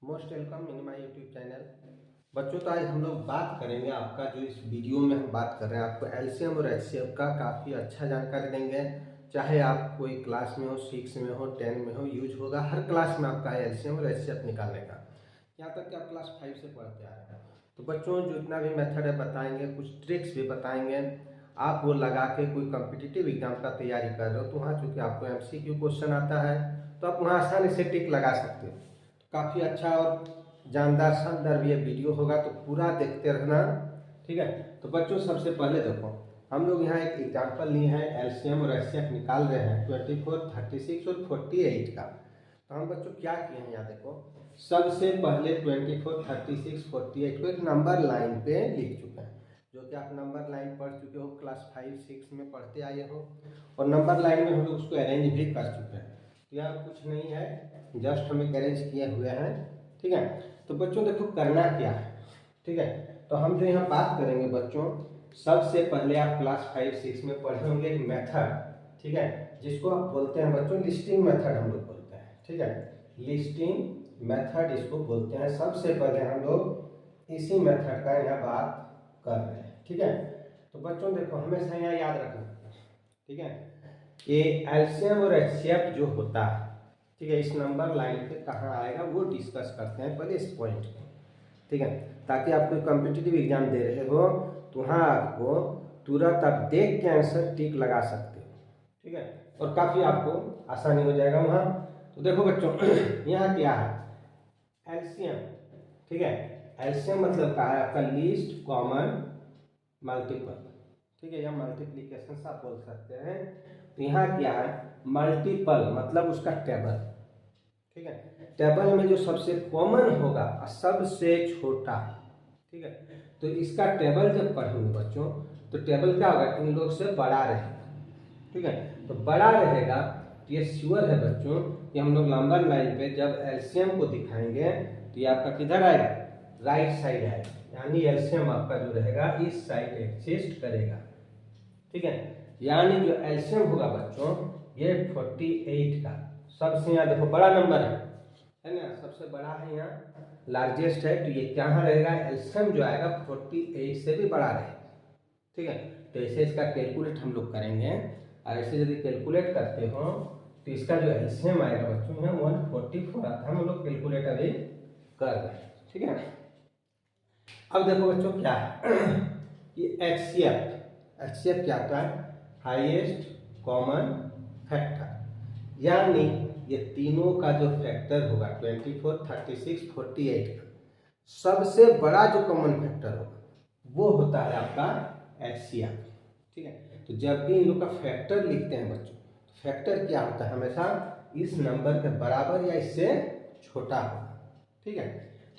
Most welcome in my YouTube channel. बच्चों, तो आज हम लोग बात करेंगे आपका जो इस वीडियो में हम बात कर रहे हैं आपको एलसीएम और एचसीएफ का काफ़ी अच्छा जानकारी देंगे। चाहे आप कोई क्लास में हो, 6 में हो, 10 में हो, यूज होगा हर क्लास में आपका एलसीएम और एचसीएफ निकालने का। यहाँ तक कि आप क्लास 5 से पढ़ते आ रहे हैं। तो बच्चों, जो इतना भी मेथड है बताएंगे, कुछ ट्रिक्स भी बताएंगे। आप वो लगा के कोई कॉम्पिटिटिव एग्जाम का तैयारी कर रहे हो तो वहाँ चूँकि आपको एमसीक्यू क्वेश्चन आता है तो आप वहाँ आसानी से टिक लगा सकते हो। काफ़ी अच्छा और जानदार शानदार भी ये वीडियो होगा, तो पूरा देखते रहना। ठीक है। तो बच्चों, सबसे पहले देखो, हम लोग यहाँ एक एग्जाम्पल लिए हैं, एलसीएम और एचसीएफ निकाल रहे हैं 24, 36 और 48 का। तो हम बच्चों क्या किए हैं, यहाँ देखो, सबसे पहले 24, 36, 48 को एक नंबर लाइन पे लिख चुके हैं, जो कि आप नंबर लाइन पढ़ चुके हो, क्लास 5, 6 में पढ़ते आए हो, और नंबर लाइन में हम लोग उसको अरेंज भी कर चुके हैं। तो यहाँ कुछ नहीं है, जस्ट हम एक अरेंज किए हुए हैं। ठीक है। तो बच्चों देखो करना क्या है। ठीक है। तो हम जो यहाँ बात करेंगे बच्चों, सबसे पहले आप क्लास 5, 6 में पढ़े होंगे एक मेथड, ठीक है, जिसको आप बोलते हैं बच्चों लिस्टिंग मेथड हम लोग बोलते हैं। ठीक है, लिस्टिंग मेथड इसको बोलते हैं। सबसे पहले हम लोग इसी मेथड का यहाँ बात कर रहे हैं। ठीक है। तो बच्चों देखो, हमेशा यहाँ याद रखना, ठीक है, कि एलसीएम और एचसीएफ जो होता है, ठीक है, इस नंबर लाइन पे कहाँ आएगा वो डिस्कस करते हैं पहले इस पॉइंट को। ठीक है, ताकि आप कोई कॉम्पिटिटिव एग्जाम दे रहे हो तो वहाँ आपको तुरंत आप देख के आंसर टिक लगा सकते हो। ठीक है, और काफ़ी आपको आसानी हो जाएगा वहाँ। तो देखो बच्चों यहाँ क्या है, एलसीएम। ठीक है, एलसीएम मतलब क्या है आपका, लीस्ट कॉमन मल्टीपल। ठीक है, या मल्टीप्लीकेशन आप बोल सकते हैं। तो यहाँ क्या है, मल्टीपल मतलब उसका टेबल। ठीक है, टेबल में जो सबसे कॉमन होगा और सबसे छोटा। ठीक है, तो इसका टेबल जब पढ़ेंगे बच्चों तो टेबल क्या होगा, इन लोग से बड़ा रहेगा। ठीक है, तो बड़ा रहेगा तो ये श्योर है बच्चों कि हम लोग नंबर लाइन पे जब एलसीएम को दिखाएंगे तो ये आपका किधर आएगा, राइट साइड आएगा, यानी एलसीएम आपका जो रहेगा इस साइड एग्जिस्ट करेगा। ठीक है, यानी जो एलसीएम होगा बच्चों ये 48 का, सबसे यहाँ देखो बड़ा नंबर है ना, सबसे बड़ा है यहाँ, लार्जेस्ट है, तो ये कहाँ रहेगा, एलसीएम जो आएगा 48 से भी बड़ा रहेगा। ठीक है, तो ऐसे इसका कैलकुलेट हम लोग करेंगे, और ऐसे यदि कैलकुलेट करते हो तो इसका जो एलसीएम आएगा बच्चों यहाँ 144 आता है। हम लोग कैलकुलेट अभी कर रहे हैं। ठीक है, अब देखो बच्चों क्या है कि एचसीएफ क्या होता है, हाईएस्ट कॉमन फैक्टर, यानी ये तीनों का जो फैक्टर होगा 24, 36, 48 का सबसे बड़ा जो कॉमन फैक्टर होगा वो होता है आपका एचसीएफ। ठीक है, तो जब भी इन लोग का फैक्टर लिखते हैं बच्चों, फैक्टर क्या होता है, हमेशा इस नंबर के बराबर या इससे छोटा होगा। ठीक है,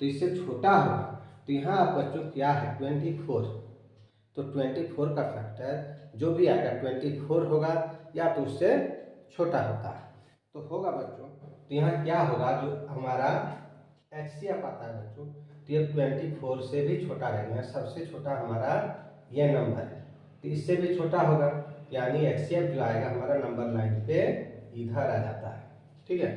तो इससे छोटा होगा तो यहाँ आप बच्चों क्या है 24, तो 24 का फैक्टर जो भी आएगा 24 होगा या तो उससे छोटा होता है, तो होगा बच्चों, तो यहाँ क्या होगा, जो हमारा एचसीएफ आता है बच्चों, तो ये 24 से भी छोटा रहेगा, सबसे छोटा हमारा ये नंबर है, तो इससे भी छोटा होगा, यानी एचसीएफ जो आएगा हमारा नंबर लाइन पे इधर आ जाता है। ठीक है,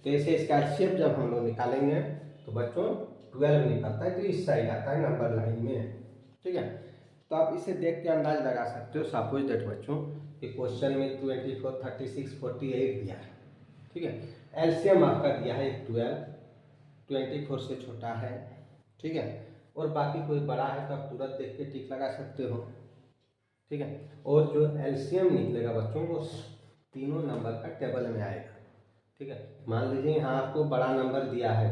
तो ऐसे इसका एचसीएफ जब हम लोग निकालेंगे तो बच्चों 12 निकलता है, तो इस साइड आता है नंबर लाइन में। ठीक है, तो आप इसे देख के अंदाज लगा सकते हो। सपोज दैट बच्चों कि क्वेश्चन में 24, 36, 48 दिया है। ठीक है, एलसीएम आपका दिया है 12, 24 से छोटा है। ठीक है, और बाकी कोई बड़ा है तो आप तुरंत देख के टिक लगा सकते हो। ठीक है, और जो एलसीएम निकलेगा बच्चों वो तीनों नंबर का टेबल में आएगा। ठीक है, मान लीजिए यहाँ आपको बड़ा नंबर दिया है,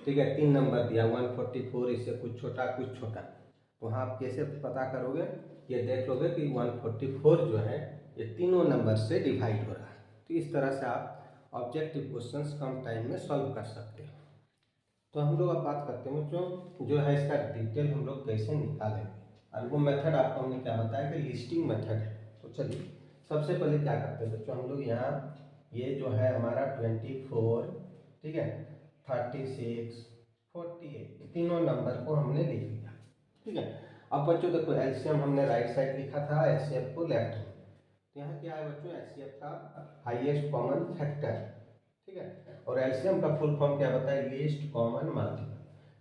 ठीक है, 3 नंबर दिया 144, इससे कुछ छोटा कुछ छोटा, वहाँ आप कैसे पता करोगे, ये देख लोगे कि 144 जो है ये तीनों नंबर से डिवाइड हो रहा है। तो इस तरह से आप ऑब्जेक्टिव क्वेश्चंस कम टाइम में सॉल्व कर सकते हो। तो हम लोग अब बात करते हैं बच्चों जो है इसका डिटेल हम लोग कैसे निकालेंगे, और वो मेथड आपको हमने क्या बताया कि लिस्टिंग मेथड है। तो चलिए सबसे पहले क्या करते हैं बच्चों, हम लोग यहाँ ये जो है हमारा 24, ठीक है, 36, 48 तीनों नंबर को हमने लिख लिया। ठीक है, अब बच्चों देखो एलसीएम हमने राइट साइड लिखा था, एचसीएफ को लेफ्ट में, तो यहाँ क्या है बच्चों, एचसीएफ का हाईएस्ट कॉमन फैक्टर, ठीक है। और एलसीएम का फुल फॉर्म क्या बताए, लीस्ट कॉमन मल्टीपल।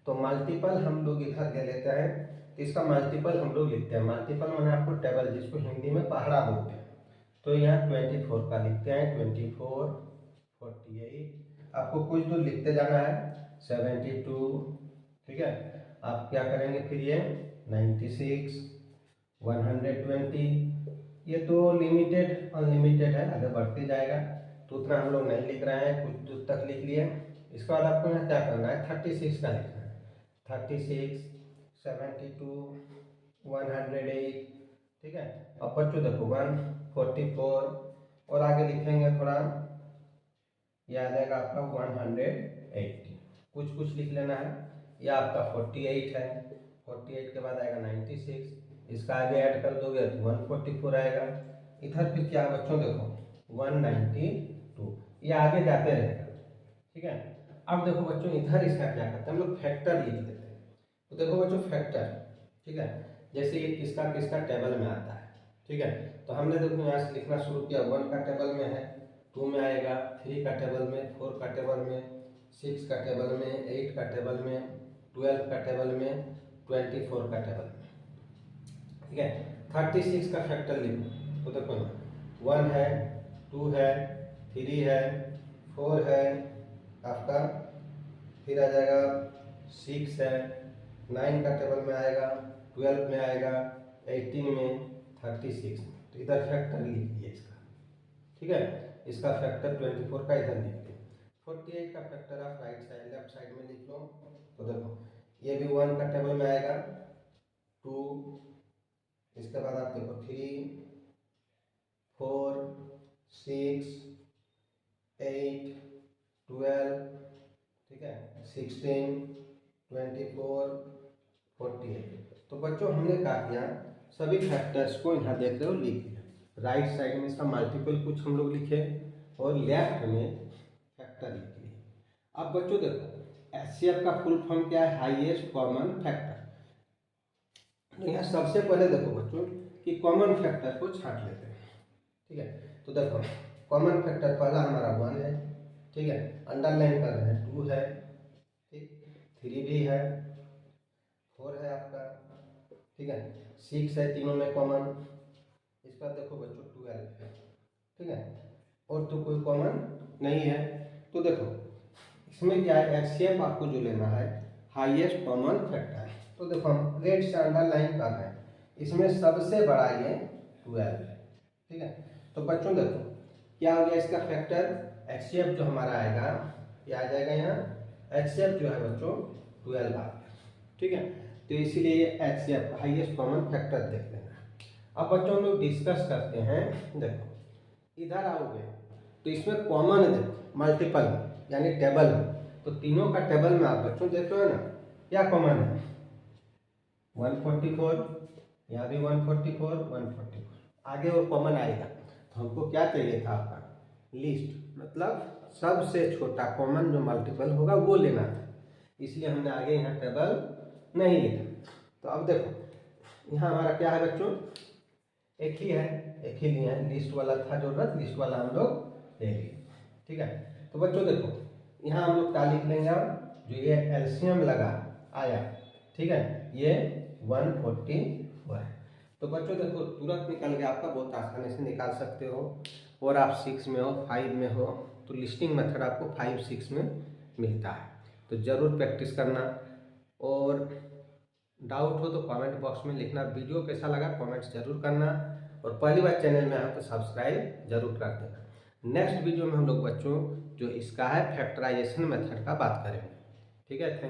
तो मल्टीपल हम लोग इधर ले लेते हैं, तो इसका मल्टीपल हम लोग लिखते हैं। मल्टीपल मैंने आपको टेबल, जिसको हिंदी में पहाड़ा बोलते हैं, तो यहाँ 24 का लिखते हैं, 24, 48, आपको कुछ दूर लिखते जाना है, 72, ठीक है। आप क्या करेंगे फिर, ये 96, 120, ये तो लिमिटेड अनलिमिटेड है, आगे बढ़ते जाएगा, तो उतना हम लोग नहीं लिख रहे हैं, कुछ दूर तक लिख लिए। इसके बाद आपको यहाँ क्या करना है, 36 का लिखना है, 36, 72, 108, ठीक है। अब बच्चों देखो 144, और आगे लिखेंगे थोड़ा, यह आ जाएगा आपका 180, कुछ कुछ लिख लेना है। यह आपका 48 है, 48 के बाद आएगा 96, इसका आगे ऐड कर दोगे तो 144 आएगा। इधर फिर क्या बच्चों देखो 192, ये आगे जाते रहेगा, ठीक है। अब देखो बच्चों इधर इसका क्या करते हैं, हम लोग फैक्टर लिख लेते हैं। तो देखो बच्चों फैक्टर, ठीक है, जैसे ये किसका किसका टेबल में आता है, ठीक है। तो हमने देखो यहाँ से लिखना शुरू किया, 1 का टेबल में है, 2 में आएगा, 3 का टेबल में, 4 का टेबल में, 6 का टेबल में, 8 का टेबल में, 12 का टेबल में, 24 का टेबल में, ठीक है। 36 का फैक्टर लिखो, तो देखो 1 है, 2 है, 3 है, 4 है आपका, फिर आ जाएगा 6 है, 9 का टेबल में आएगा, 12 में आएगा, 18 में, 36 में। तो इधर फैक्टर लिख दिए इसका, ठीक है। इसका फैक्टर 24 का इधर लिख दिए। 48 का फैक्टर आप राइट साइड लेफ्ट साइड में लिख लो। तो देखो ये भी 1 का टेबल में आएगा, 2, इसके बाद आप देखो 3, 4, 6, 8, 12, ठीक है, 16, 24, 48। तो बच्चों हमने क्या किया, सभी फैक्टर्स को यहाँ देख रहे हो लिख दिया। राइट साइड में इसका मल्टीपल कुछ हम लोग लिखे, और लेफ्ट में फैक्टर लिख लिए। अब बच्चों देखो एचसीएफ का फुल फॉर्म क्या है, हाईएस्ट कॉमन फैक्टर। तो यहाँ सबसे पहले देखो बच्चों कि कॉमन फैक्टर को छांट लेते हैं, ठीक है। तो देखो कॉमन फैक्टर पहला हमारा 1 है, ठीक है, अंडरलाइन कर रहे हैं, 2 है, ठीक, 3 भी है, 4 है आपका, ठीक है, 6 है, तीनों में कॉमन। इसका देखो बच्चों 12 है, ठीक है, और तो कोई कॉमन नहीं है। तो देखो इसमें क्या है, एचसीएफ आपको जो लेना है हाईएस्ट कॉमन फैक्टर। तो देखो हम रेड से अंडरलाइन कर रहे हैं, इसमें सबसे बड़ा ये 12 है, ठीक है। तो बच्चों देखो क्या हो गया इसका फैक्टर, एचसीएफ जो हमारा आएगा ये आ जाएगा यहाँ, एचसीएफ जो है बच्चों 12 आ गया, ठीक है। तो इसीलिए ये एचसीएफ हाईएस्ट कॉमन फैक्टर देख लेना। अब बच्चों हम लोग डिस्कस करते हैं, देखो इधर आओगे तो इसमें कॉमन है, देखो मल्टीपल यानी टेबल, तो तीनों का टेबल में आप बच्चों देख रहे हो ना, क्या कॉमन है, 144, यहाँ भी 144, 144, आगे और कॉमन आएगा। तो हमको क्या चाहिए था आपका, लिस्ट, मतलब सबसे छोटा कॉमन जो मल्टीपल होगा वो लेना था, इसलिए हमने आगे यहाँ टेबल नहीं लिखा। तो अब देखो यहाँ हमारा क्या है बच्चों, एक ही है, एक ही लिए हैं, लिस्ट वाला था जरूरत, लिस्ट वाला हम लोग ले लिए, ठीक है। तो बच्चों देखो यहाँ हम लोग क्या लिख लेंगे, जो ये एलसीएम लगा आया, ठीक है, ये 144 है। तो बच्चों देखो तुरंत निकल गया आपका, बहुत आसानी से निकाल सकते हो। और आप 6 में हो, 5 में हो, तो लिस्टिंग मेथड आपको 5, 6 में मिलता है। तो ज़रूर प्रैक्टिस करना, और डाउट हो तो कमेंट बॉक्स में लिखना। वीडियो कैसा लगा कमेंट्स जरूर करना, और पहली बार चैनल में आए तो सब्सक्राइब जरूर कर देना। नेक्स्ट वीडियो में हम लोग बच्चों जो इसका है फैक्टराइजेशन मेथड का बात करेंगे, ठीक है। थैंक